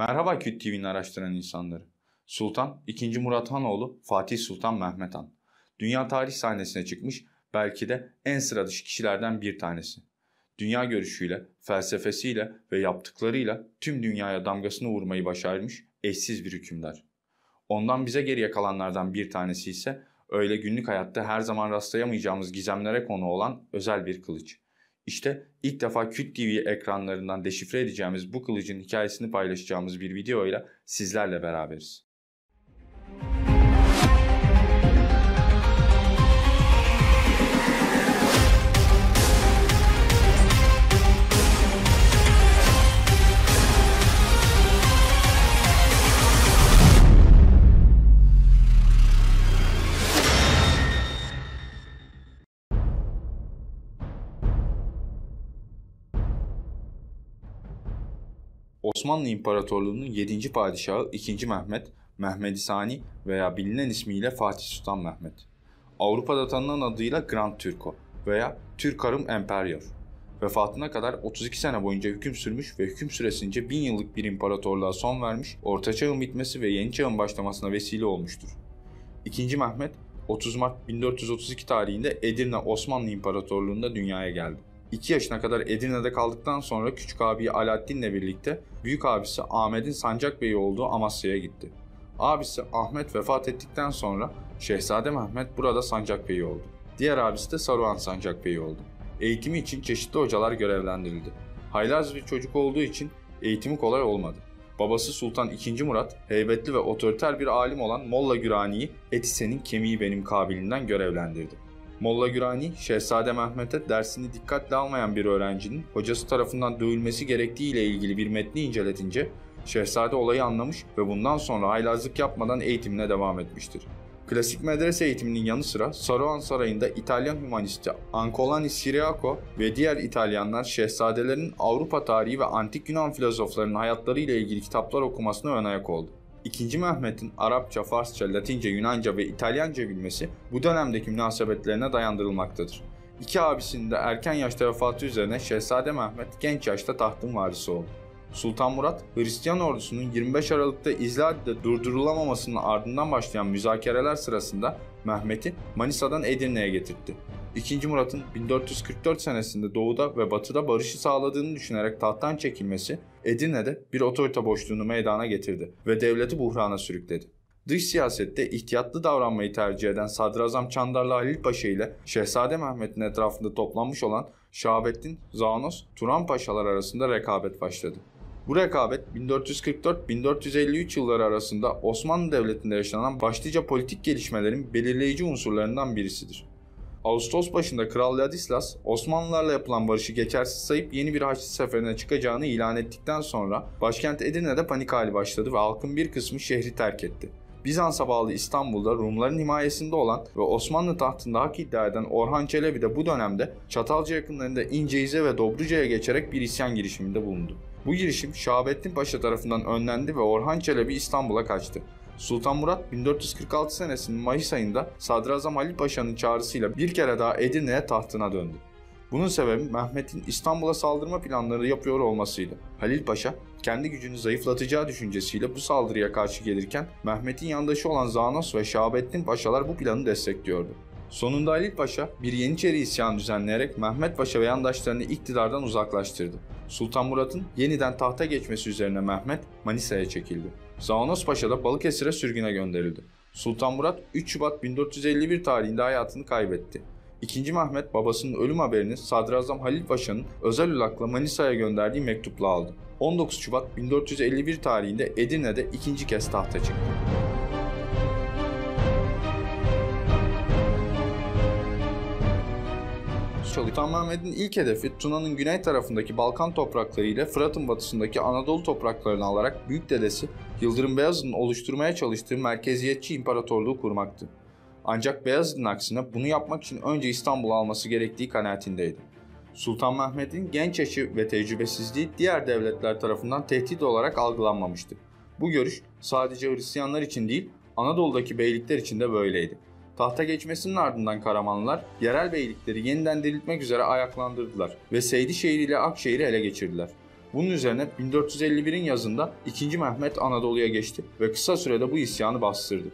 Merhaba Küt TV'nin araştıran insanları. Sultan II. Murat Hanoğlu Fatih Sultan Mehmet Han. Dünya tarih sahnesine çıkmış belki de en sıra dışı kişilerden bir tanesi. Dünya görüşüyle, felsefesiyle ve yaptıklarıyla tüm dünyaya damgasını vurmayı başarmış eşsiz bir hükümdar. Ondan bize geriye kalanlardan bir tanesi ise öyle günlük hayatta her zaman rastlayamayacağımız gizemlere konu olan özel bir kılıç. İşte ilk defa Küt TV ekranlarından deşifre edeceğimiz bu kılıcın hikayesini paylaşacağımız bir videoyla sizlerle beraberiz. Osmanlı İmparatorluğu'nun 7. padişahı 2. Mehmet, Mehmed-i Sani veya bilinen ismiyle Fatih Sultan Mehmet. Avrupa'da tanınan adıyla Grand Turco veya Türk-Karım Emperor. Vefatına kadar 32 sene boyunca hüküm sürmüş ve hüküm süresince 1000 yıllık bir imparatorluğa son vermiş, Orta Çağ'ın bitmesi ve Yeni Çağ'ın başlamasına vesile olmuştur. 2. Mehmet, 30 Mart 1432 tarihinde Edirne Osmanlı İmparatorluğu'nda dünyaya geldi. 2 yaşına kadar Edirne'de kaldıktan sonra küçük abi Alaaddin'le birlikte büyük abisi Ahmet'in Sancakbeyi olduğu Amasya'ya gitti. Abisi Ahmet vefat ettikten sonra Şehzade Mehmet burada Sancakbeyi oldu. Diğer abisi de Saruhan Sancakbeyi oldu. Eğitimi için çeşitli hocalar görevlendirildi. Haylaz bir çocuk olduğu için eğitimi kolay olmadı. Babası Sultan II. Murat, heybetli ve otoriter bir alim olan Molla Gürani'yi "Eti senin kemiği benim" kabiliğinden görevlendirdi. Molla Gürani, Şehzade Mehmet'e dersini dikkatle almayan bir öğrencinin hocası tarafından dövülmesi gerektiği ile ilgili bir metni inceletince, Şehzade olayı anlamış ve bundan sonra haylazlık yapmadan eğitimine devam etmiştir. Klasik medrese eğitiminin yanı sıra Saruhan Sarayı'nda İtalyan hümanisti Ancolani Siriaco ve diğer İtalyanlar şehzadelerin Avrupa tarihi ve antik Yunan filozoflarının hayatları ile ilgili kitaplar okumasına ön ayak oldu. II. Mehmet'in Arapça, Farsça, Latince, Yunanca ve İtalyanca bilmesi bu dönemdeki münasebetlerine dayandırılmaktadır. İki abisinin de erken yaşta vefatı üzerine Şehzade Mehmet genç yaşta tahtın varisi oldu. Sultan Murat, Hristiyan ordusunun 25 Aralık'ta İzladi'de durdurulamamasının ardından başlayan müzakereler sırasında Mehmet'i Manisa'dan Edirne'ye getirtti. II. Murat'ın 1444 senesinde doğuda ve batıda barışı sağladığını düşünerek tahttan çekilmesi Edirne'de bir otorite boşluğunu meydana getirdi ve devleti buhrana sürükledi. Dış siyasette ihtiyatlı davranmayı tercih eden Sadrazam Çandarlı Halil Paşa ile Şehzade Mehmet'in etrafında toplanmış olan Şahabettin, Zanos, Turan Paşalar arasında rekabet başladı. Bu rekabet 1444-1453 yılları arasında Osmanlı Devleti'nde yaşanan başlıca politik gelişmelerin belirleyici unsurlarından birisidir. Ağustos başında Kral Ladislas, Osmanlılarla yapılan barışı geçersiz sayıp yeni bir Haçlı seferine çıkacağını ilan ettikten sonra başkent Edirne'de panik hali başladı ve halkın bir kısmı şehri terk etti. Bizans'a bağlı İstanbul'da Rumların himayesinde olan ve Osmanlı tahtında hak iddia eden Orhan Çelebi de bu dönemde Çatalca yakınlarında İnceiz'e ve Dobruca'ya geçerek bir isyan girişiminde bulundu. Bu girişim Şahabettin Paşa tarafından önlendi ve Orhan Çelebi İstanbul'a kaçtı. Sultan Murat 1446 senesinin Mayıs ayında Sadrazam Halil Paşa'nın çağrısıyla bir kere daha Edirne'ye tahtına döndü. Bunun sebebi Mehmet'in İstanbul'a saldırma planları yapıyor olmasıydı. Halil Paşa kendi gücünü zayıflatacağı düşüncesiyle bu saldırıya karşı gelirken Mehmet'in yandaşı olan Zanos ve Şahabettin Paşalar bu planı destekliyordu. Sonunda Halil Paşa bir Yeniçeri isyanı düzenleyerek Mehmet Paşa ve yandaşlarını iktidardan uzaklaştırdı. Sultan Murat'ın yeniden tahta geçmesi üzerine Mehmet Manisa'ya çekildi. Zanos Paşa da Balıkesir'e sürgüne gönderildi. Sultan Murat 3 Şubat 1451 tarihinde hayatını kaybetti. II. Mehmet babasının ölüm haberini Sadrazam Halil Paşa'nın özel ulakla Manisa'ya gönderdiği mektupla aldı. 19 Şubat 1451 tarihinde Edirne'de ikinci kez tahta çıktı. Sultan Mehmet'in ilk hedefi Tuna'nın güney tarafındaki Balkan toprakları ile Fırat'ın batısındaki Anadolu topraklarını alarak büyük dedesi Yıldırım Beyazıt'ın oluşturmaya çalıştığı merkeziyetçi imparatorluğu kurmaktı. Ancak Beyazıt'ın aksine bunu yapmak için önce İstanbul'u alması gerektiği kanaatindeydi. Sultan Mehmet'in genç yaşı ve tecrübesizliği diğer devletler tarafından tehdit olarak algılanmamıştı. Bu görüş sadece Hristiyanlar için değil, Anadolu'daki beylikler için de böyleydi. Tahta geçmesinin ardından Karamanlılar yerel beylikleri yeniden diriltmek üzere ayaklandırdılar ve Seydişehir ile Akşehir'i ele geçirdiler. Bunun üzerine 1451'in yazında 2. Mehmet Anadolu'ya geçti ve kısa sürede bu isyanı bastırdı.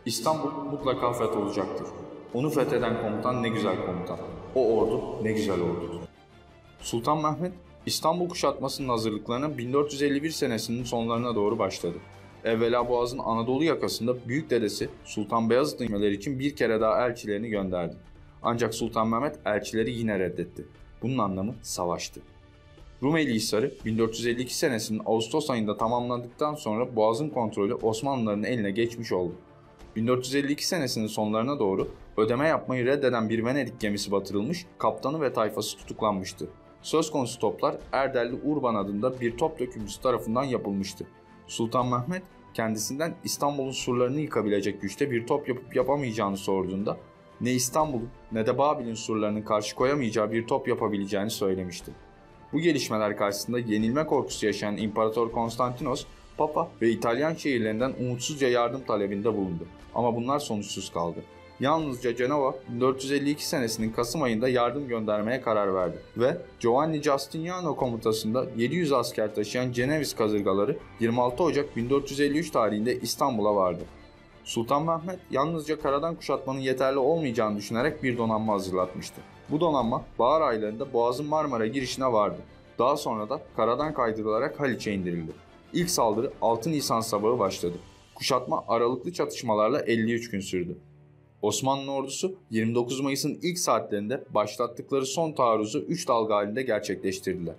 İstanbul mutlaka fetholacaktır. Onu fetheden komutan ne güzel komutan. O ordu ne güzel ordudur. Sultan Mehmet, İstanbul kuşatmasının hazırlıklarına 1451 senesinin sonlarına doğru başladı. Evvela Boğaz'ın Anadolu yakasında büyük dedesi Sultan Beyazıt'ın inmeleri için bir kere daha elçilerini gönderdi. Ancak Sultan Mehmet elçileri yine reddetti. Bunun anlamı savaştı. Rumeli Hisarı 1452 senesinin Ağustos ayında tamamlandıktan sonra Boğaz'ın kontrolü Osmanlıların eline geçmiş oldu. 1452 senesinin sonlarına doğru ödeme yapmayı reddeden bir Venedik gemisi batırılmış, kaptanı ve tayfası tutuklanmıştı. Söz konusu toplar Erdelli Urban adında bir top dökümcüsü tarafından yapılmıştı. Sultan Mehmet kendisinden İstanbul'un surlarını yıkabilecek güçte bir top yapıp yapamayacağını sorduğunda ne İstanbul'un ne de Babil'in surlarının karşı koyamayacağı bir top yapabileceğini söylemişti. Bu gelişmeler karşısında yenilme korkusu yaşayan İmparator Konstantinos, Papa ve İtalyan şehirlerinden umutsuzca yardım talebinde bulundu. Ama bunlar sonuçsuz kaldı. Yalnızca Cenova 1452 senesinin Kasım ayında yardım göndermeye karar verdi ve Giovanni Giustiniano komutasında 700 asker taşıyan Ceneviz kasırgaları 26 Ocak 1453 tarihinde İstanbul'a vardı. Sultan Mehmet yalnızca karadan kuşatmanın yeterli olmayacağını düşünerek bir donanma hazırlatmıştı. Bu donanma bahar aylarında Boğaz'ın Marmara girişine vardı. Daha sonra da karadan kaydırılarak Haliç'e indirildi. İlk saldırı 6 Nisan sabahı başladı. Kuşatma aralıklı çatışmalarla 53 gün sürdü. Osmanlı ordusu 29 Mayıs'ın ilk saatlerinde başlattıkları son taarruzu 3 dalga halinde gerçekleştirdiler.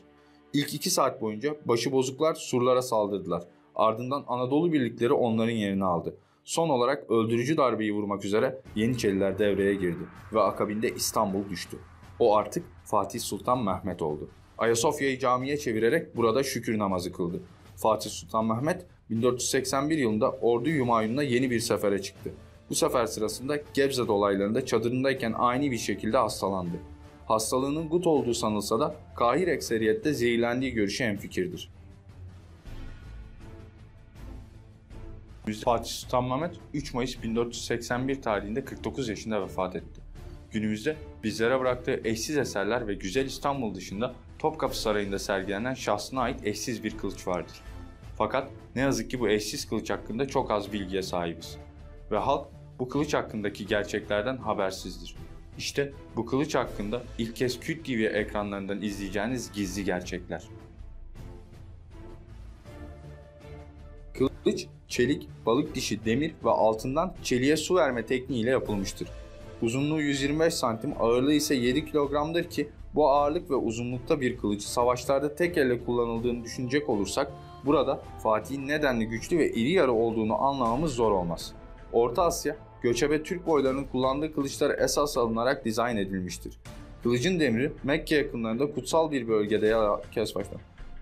İlk 2 saat boyunca başıbozuklar surlara saldırdılar. Ardından Anadolu birlikleri onların yerini aldı. Son olarak öldürücü darbeyi vurmak üzere Yeniçeriler devreye girdi ve akabinde İstanbul düştü. O artık Fatih Sultan Mehmet oldu. Ayasofya'yı camiye çevirerek burada şükür namazı kıldı. Fatih Sultan Mehmet 1481 yılında Ordu Hümayun'la yeni bir sefere çıktı. Bu sefer sırasında Gebze dolaylarında çadırındayken ani bir şekilde hastalandı. Hastalığının gut olduğu sanılsa da kahir ekseriyette zehirlendiği görüşü hemfikirdir. Fatih Sultan Mehmet 3 Mayıs 1481 tarihinde 49 yaşında vefat etti. Günümüzde bizlere bıraktığı eşsiz eserler ve güzel İstanbul dışında Topkapı Sarayı'nda sergilenen şahsına ait eşsiz bir kılıç vardır. Fakat ne yazık ki bu eşsiz kılıç hakkında çok az bilgiye sahibiz. Ve halk bu kılıç hakkındaki gerçeklerden habersizdir. İşte bu kılıç hakkında ilk kez Küt TV ekranlarından izleyeceğiniz gizli gerçekler. Kılıç, çelik, balık dişi, demir ve altından çeliğe su verme tekniğiyle yapılmıştır. Uzunluğu 125 santim, ağırlığı ise 7 kilogramdır ki bu ağırlık ve uzunlukta bir kılıcı savaşlarda tek elle kullanıldığını düşünecek olursak burada Fatih'in nedenli güçlü ve iri yarı olduğunu anlamamız zor olmaz. Orta Asya, göçebe Türk boylarının kullandığı kılıçlar esas alınarak dizayn edilmiştir. Kılıcın demiri Mekke yakınlarında kutsal bir bölgede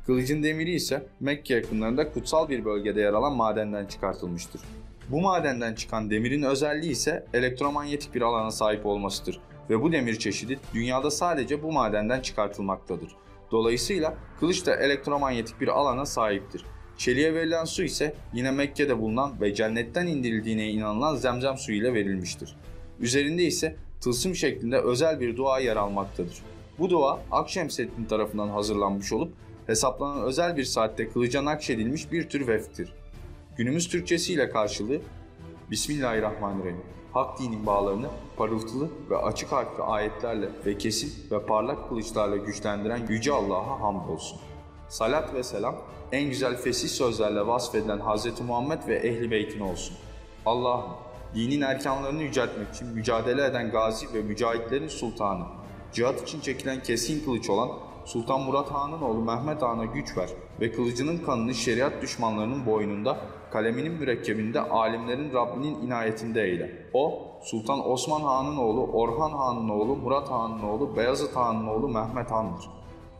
Kılıcın demiri ise Mekke yakınlarında kutsal bir bölgede yer alan madenden çıkartılmıştır. Bu madenden çıkan demirin özelliği ise elektromanyetik bir alana sahip olmasıdır ve bu demir çeşidi dünyada sadece bu madenden çıkartılmaktadır. Dolayısıyla kılıç da elektromanyetik bir alana sahiptir. Çeliğe verilen su ise yine Mekke'de bulunan ve cennetten indirildiğine inanılan zemzem suyu ile verilmiştir. Üzerinde ise tılsım şeklinde özel bir dua yer almaktadır. Bu dua Akşemseddin tarafından hazırlanmış olup hesaplanan özel bir saatte kılıca nakşedilmiş bir tür veftir. Günümüz Türkçesiyle karşılığı Bismillahirrahmanirrahim. Hak dinin bağlarını parıltılı ve açık harfli ayetlerle ve kesin ve parlak kılıçlarla güçlendiren Yüce Allah'a hamdolsun. Salat ve selam en güzel fesih sözlerle vasfedilen Hz. Muhammed ve Ehl-i Beyt'ine olsun. Allah'ım, dinin erkanlarını yüceltmek için mücadele eden gazi ve mücahitlerin sultanı, cihat için çekilen kesin kılıç olan Sultan Murat Han'ın oğlu Mehmet Han'a güç ver ve kılıcının kanını şeriat düşmanlarının boynunda, kaleminin mürekkebinde alimlerin Rabbinin inayetinde eyle. O, Sultan Osman Han'ın oğlu, Orhan Han'ın oğlu, Murat Han'ın oğlu, Beyazıt Han'ın oğlu Mehmet Han'dır.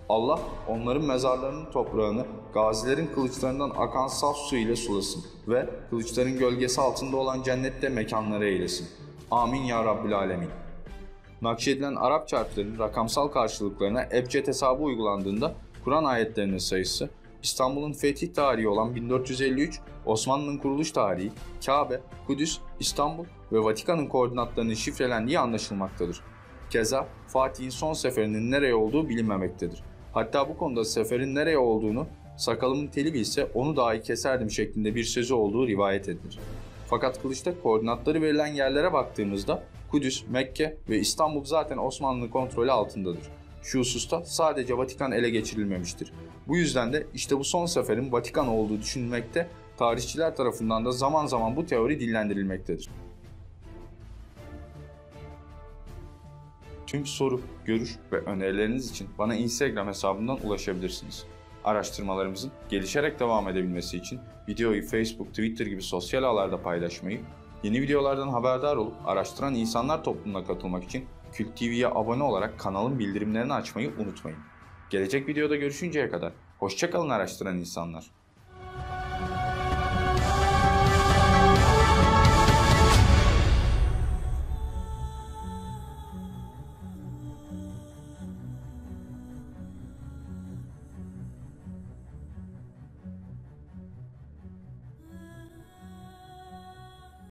Allah onların mezarlarının toprağını gazilerin kılıçlarından akan saf su ile sulasın ve kılıçların gölgesi altında olan cennette mekanları eylesin. Amin ya Rabbül Alemin. Nakşedilen Arapça harflerin rakamsal karşılıklarına ebced hesabı uygulandığında Kur'an ayetlerinin sayısı, İstanbul'un fetih tarihi olan 1453, Osmanlı'nın kuruluş tarihi, Kabe, Kudüs, İstanbul ve Vatikan'ın koordinatlarının şifrelendiği anlaşılmaktadır. Keza Fatih'in son seferinin nereye olduğu bilinmemektedir. Hatta bu konuda seferin nereye olduğunu, sakalımın teli bilse onu dahi keserdim şeklinde bir sözü olduğu rivayet edilir. Fakat kılıçta koordinatları verilen yerlere baktığımızda Kudüs, Mekke ve İstanbul zaten Osmanlı'nın kontrolü altındadır. Şu hususta sadece Vatikan ele geçirilmemiştir. Bu yüzden de işte bu son seferin Vatikan olduğu düşünülmekte, tarihçiler tarafından da zaman zaman bu teori dillendirilmektedir. Tüm soru, görüş ve önerileriniz için bana Instagram hesabından ulaşabilirsiniz. Araştırmalarımızın gelişerek devam edebilmesi için videoyu Facebook, Twitter gibi sosyal ağlarda paylaşmayı, yeni videolardan haberdar olup araştıran insanlar topluluğuna katılmak için Kült TV'ye abone olarak kanalın bildirimlerini açmayı unutmayın. Gelecek videoda görüşünceye kadar hoşça kalın araştıran insanlar.